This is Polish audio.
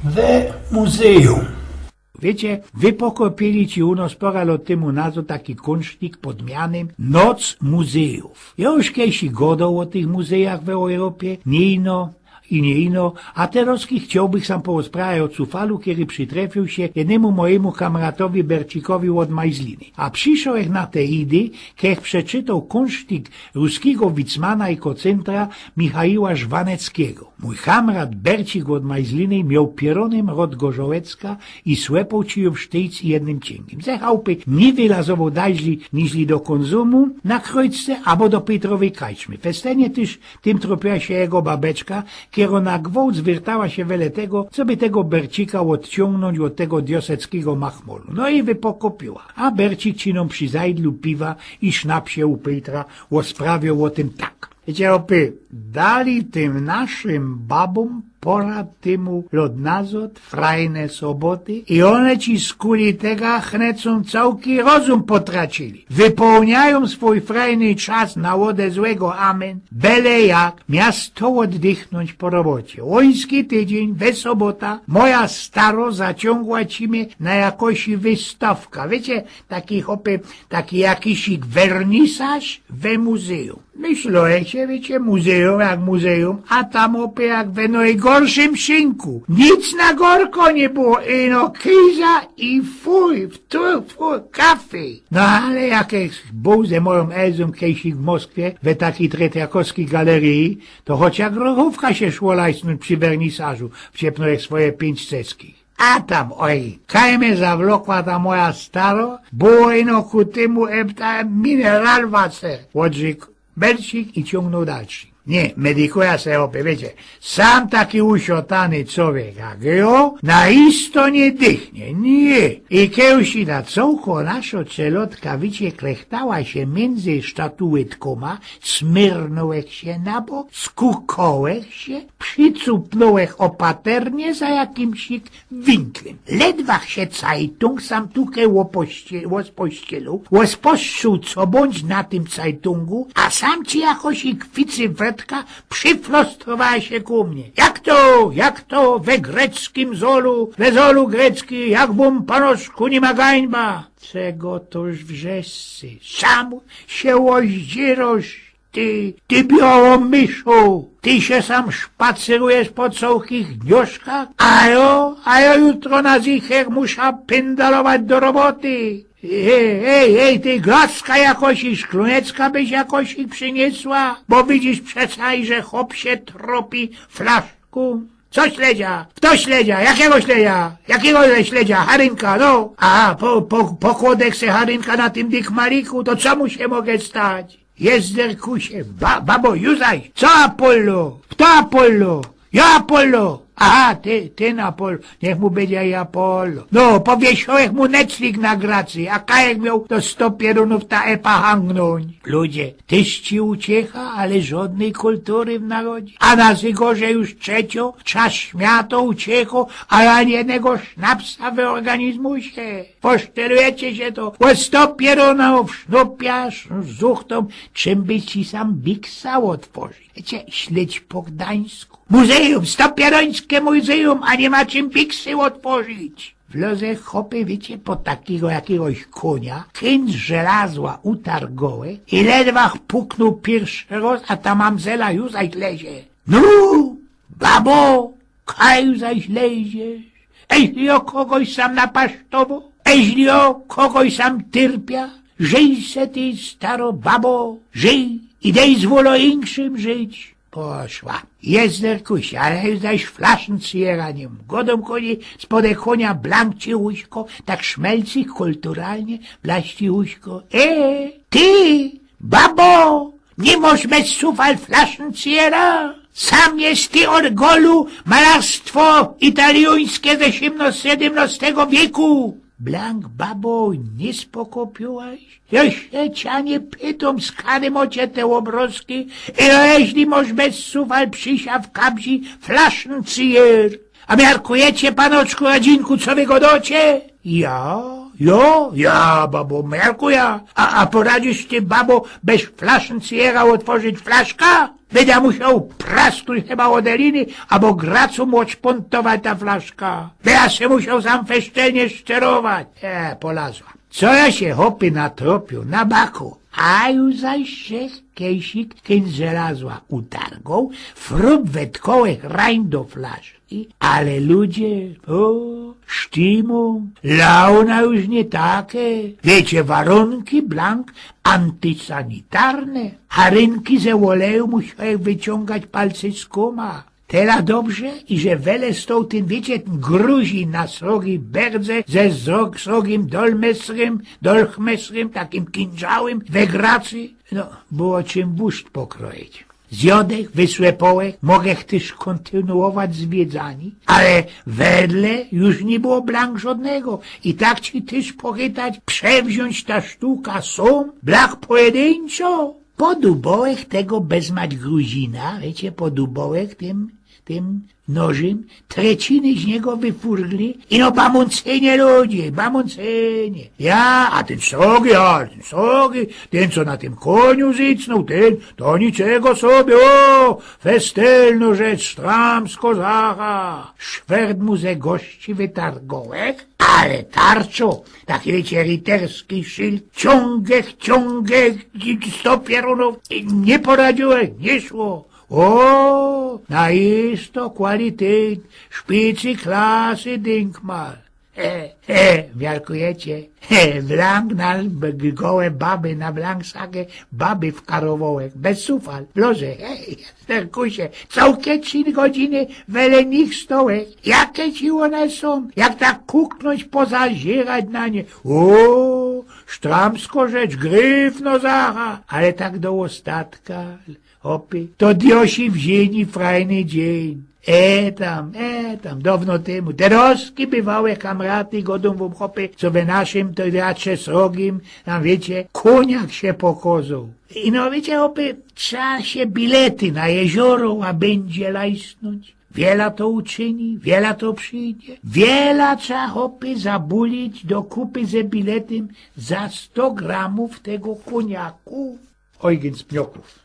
w muzeum. Wiecie, wy pokopili ci u nas pora lat temu nazo taki kunsztik pod mianem Noc muzeów. Ja już kiedyś godał o tych muzeach w Europie, nie ino, a teraz chciałbych sam porozprawiać o Cufalu, kiedy przytrafił się jednemu mojemu kamratowi Bercikowi od Majzliny. A przyszedł na te idy, kiedy przeczytał kunsztik ruskiego wicmana i kocentra Michaiła Żwaneckiego. Mój kamrat Bercik od Majzliny miał pieronem rod Gorzołecka i słepał ci ją w sztyjc jednym cięgiem. Zechałby nie wylazował dalej niż do konsumu na krojce albo do Petrowej kajczmy. Festenie też tym tropiła się jego babeczka, kiedy na gwałt zwiertała się wiele tego, co by tego Bercika odciągnąć od tego dioseckiego machmolu. No i wypokopiła. A Bercik ciną przy zajdlu piwa i sznapsie u Petra osprawiał o tym tak. Wiecie, opy, dali tym naszym babom pora temu lodnazot, frajne soboty i one ci z kuli tego chnecą całki rozum potracili. Wypełniają swój frajny czas na łodę złego amen, byle jak miasto oddychnąć po robocie. Łoński tydzień, we sobota, moja staro zaciągła ci mnie na jakoś wystawka. Wiecie, taki jakiś wernisaż we muzeum. Myślałem się, wiecie, muzeum jak muzeum, a tam opie jak we najgorszym szynku. Nic na gorko nie było, ino kriza i fuj, kafy. No ale jakieś był ze moją Elzą kiedyś w Moskwie, we takiej tretriakowskiej galerii, to choć jak grochówka się szło lajsnąć przy wernisażu, wciepnąłem swoje 5 ceckich. A tam, oj, kaj mnie zawlokła ta moja staro, było ino ku temu ebta mineral water. Łodzik, Bercik i ciągnął dalszy. Nie, medikuja se opie, wiecie, sam taki usiotany człowiek jak ja, na isto nie dychnie, nie. I kiedyś na całko nasza czelotka, wiecie, klechtała się między statuetkoma, smyrnąłech się na bok, skukałech się, przycupnąłech opaternie za jakimś winklem. Ledwach się Zeitung sam tukę łos pościelu, łosposzczuł co bądź na tym Zeitungu, a sam ci jakoś i kwicy przyflostrowała się ku mnie. Jak to, we greckim zolu, we zolu grecki, jak bum panoszku nie ma gańba. Czego toż wrzescy, sam się oździrosz, ty białą myszu, ty się sam szpacerujesz po całkich dnioszkach, a ja jutro na zicher muszę pędalować do roboty. Ej, ty glaska jakoś i szklunecka byś jakoś ich przyniesła, bo widzisz przecaj, że chłop się tropi flaszku. Co śledzia? Kto śledzia? Jakiego śledzia? Jakiego śledzia? Harynka, no. A, pokłodek se Harynka na tym dykmariku, to co mu się mogę stać? Jest zerkusie, babo, juzaj. Co Apollo? Kto Apollo? Ja Apollo. Aha, ty na Apollo. Niech mu będzie i Apollo. No, powiesiłeś mu necznik na gracy, a kajek miał to 100 pierunów ta epa hangnąć. Ludzie, tyś ci uciecha, ale żadnej kultury w narodzie. A na Zygorze już trzecio, czas śmiato uciecho, a ani jednego sznapsa w organizmu się. Posztelujecie się to, o 100 pierunów sznupiasz z zuchtą, czym by ci sam biksa otworzyć. Wiecie, śledź po Gdańsku. Muzeum, 100-pierońskie muzeum, a nie ma czym biksy otworzyć. W loze chopy, wiecie, po takiego jakiegoś konia, kręć żelazła utarł gołe i ledwach puknął pierwszy raz, a ta mamzela już zaś lezie. No, babo, kaj zaś leziesz? Eśli o kogoś sam napasztowo? Eśli o kogoś sam tyrpia? Żyj se ty, staro babo, żyj i dej z woloinkszym żyć. Poszła. Jest zerkusia, ale już zaś flaszn cieraniem. Godą koni spode konia blankci łuśko, tak szmelci kulturalnie blaści łuśko. Ty, babo, nie możesz bez sufal flaszn ciera? Sam jest ty od golu malarstwo italiańskie ze XVII wieku. Blank, babo, nie spokopiłaś? Jeszcze cię nie pytam, z kadym ocie te obrazki, i jeśli możesz bez suwal przysia w kabzi flaszn cier. A miarkujecie, panoczku Radzinku, co wy godocie? Ja, babo, miarkuję. A poradzisz ty, babo, bez flaszn ciera otworzyć flaszka? Będę musiał prasknąć chyba odeliny, albo gracu moć pontować ta flaszka. Ja się musiał sam feszczelnie szczerować. Polazła. Co ja się hopy natropił na baku? A już zaś się kejsik, kiedy żelazła utargą, frub wetkołek rań do flaszki, ale ludzie, sztimu, launa już nie takie. Wiecie, warunki blank antysanitarne, a rynki ze oleju musiały wyciągać palce z kuma. Tela dobrze, i że wele stał ten, wiecie, ten Gruzin na srogi berdze ze srogim dolchmesrym, takim kinżałem we gracy. No, było czym buszt pokroić. Zjodek, wysłepołek, mogę też kontynuować zwiedzanie, ale wedle już nie było blank żadnego. I tak ci też pochytać, przewziąć ta sztuka są, blach pojedynczo. Podobołek tego bezmać Gruzina, wiecie, podobołek tym nożem, treciny z niego wyfurgli i no bamuncenie ludzie, bamuncenie. A ten srogi, ten co na tym koniu zycnął, ten, to niczego sobie, festelno rzecz, stramsko zacha. Szwerd mu ze gości wytargołek, ale tarczo, taki wiecie, riterski szyld, ciągek, 100 pierunów, nie poradziłeś, nie szło. Na isto kwalitet, szpicy klasy Dinkmal. Miarkujecie? Blank na gołe baby, na blank sage baby w karowołek, bez sufal, loże, sterkusie, całkie 3 godziny wele nich stołek. Jakie ci one są? Jak tak kuknąć, pozazierać na nie? Sztramsko rzecz, gryfno zacha, ale tak do ostatka. Hopy, to diosi w zieni frajny dzień. Tam, dawno temu. Teroski bywałe kamraty godą w hopy, co we naszym teatrze srogim, tam wiecie, koniak się pokozał. I no wiecie, hopy, trzeba się bilety na jezioro, a będzie lajsnąć. Wiela to uczyni, wiela to przyjdzie. Wiela trzeba hopy zabulić do kupy ze biletem za 100 gramów tego koniaku. Eugen Spnioków.